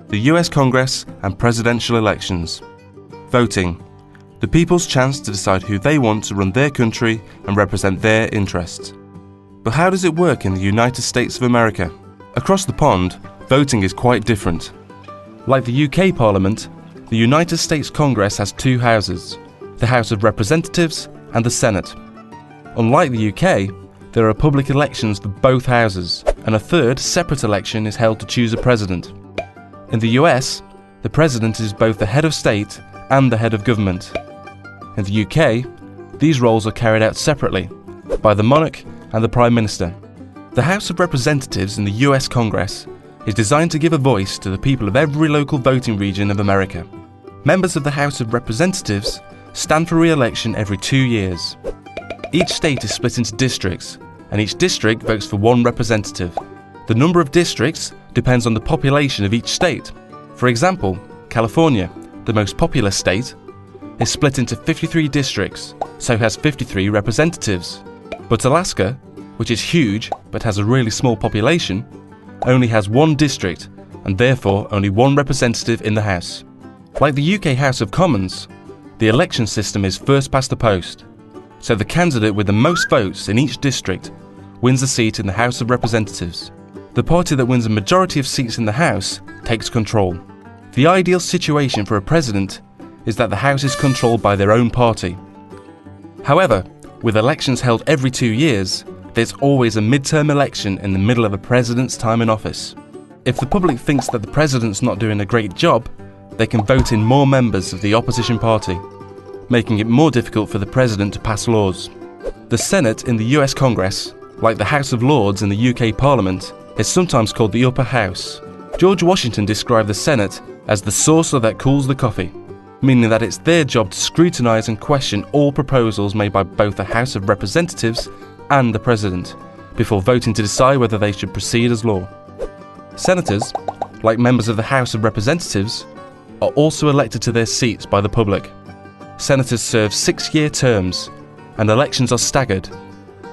the US Congress and presidential elections. Voting, the people's chance to decide who they want to run their country and represent their interests. But how does it work in the United States of America? Across the pond, voting is quite different. Like the UK Parliament, the United States Congress has two houses, the House of Representatives and the Senate. Unlike the UK, there are public elections for both houses, and a third separate election is held to choose a president. In the US, the president is both the head of state and the head of government. In the UK, these roles are carried out separately by the monarch and the Prime Minister. The House of Representatives in the US Congress is designed to give a voice to the people of every local voting region of America. Members of the House of Representatives stand for re-election every 2 years. Each state is split into districts, and each district votes for one representative. The number of districts depends on the population of each state. For example, California, the most populous state, is split into 53 districts, so has 53 representatives. But Alaska, which is huge but has a really small population, only has one district and therefore only one representative in the House. Like the UK House of Commons, the election system is first past the post, so the candidate with the most votes in each district wins a seat in the House of Representatives. The party that wins a majority of seats in the House takes control. The ideal situation for a president is that the House is controlled by their own party. However, with elections held every 2 years, there's always a midterm election in the middle of a president's time in office. If the public thinks that the president's not doing a great job, they can vote in more members of the opposition party, making it more difficult for the president to pass laws. The Senate in the US Congress, like the House of Lords in the UK Parliament, is sometimes called the upper house. George Washington described the Senate as the saucer that cools the coffee, meaning that it's their job to scrutinise and question all proposals made by both the House of Representatives and the President, before voting to decide whether they should proceed as law. Senators, like members of the House of Representatives, are also elected to their seats by the public. Senators serve 6-year terms, and elections are staggered,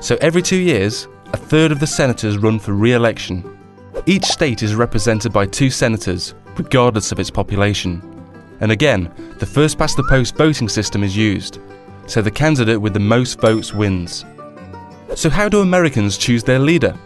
so every 2 years, a third of the senators run for re-election. Each state is represented by 2 senators, regardless of its population. And again, the first past the post voting system is used, so the candidate with the most votes wins. So how do Americans choose their leader?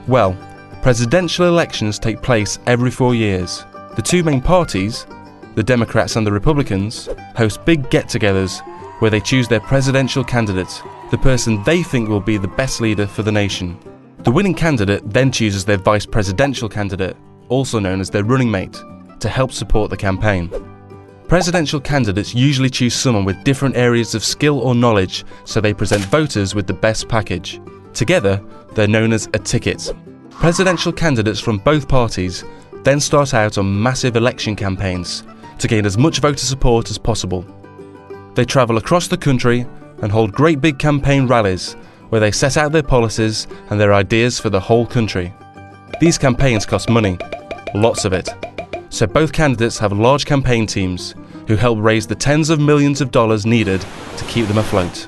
Well, presidential elections take place every 4 years. The 2 main parties, the Democrats and the Republicans, host big get-togethers where they choose their presidential candidate, the person they think will be the best leader for the nation. The winning candidate then chooses their vice presidential candidate, also known as their running mate, to help support the campaign. Presidential candidates usually choose someone with different areas of skill or knowledge, so they present voters with the best package. Together, they're known as a ticket. Presidential candidates from both parties then start out on massive election campaigns to gain as much voter support as possible. They travel across the country and hold great big campaign rallies where they set out their policies and their ideas for the whole country. These campaigns cost money, lots of it, so both candidates have large campaign teams who help raise the tens of millions of dollars needed to keep them afloat.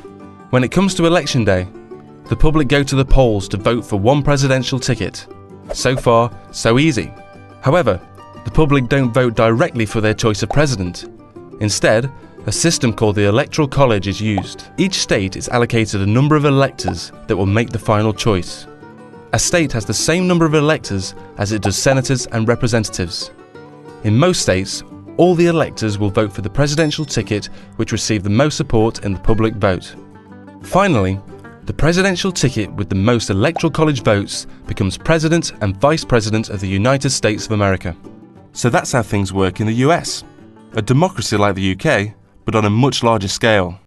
When it comes to election day, the public go to the polls to vote for one presidential ticket. So far, so easy. However, the public don't vote directly for their choice of president. Instead, a system called the Electoral College is used. Each state is allocated a number of electors that will make the final choice. A state has the same number of electors as it does senators and representatives. In most states, all the electors will vote for the presidential ticket which received the most support in the public vote. Finally, the presidential ticket with the most Electoral College votes becomes President and Vice President of the United States of America. So that's how things work in the US. A democracy like the UK, but on a much larger scale.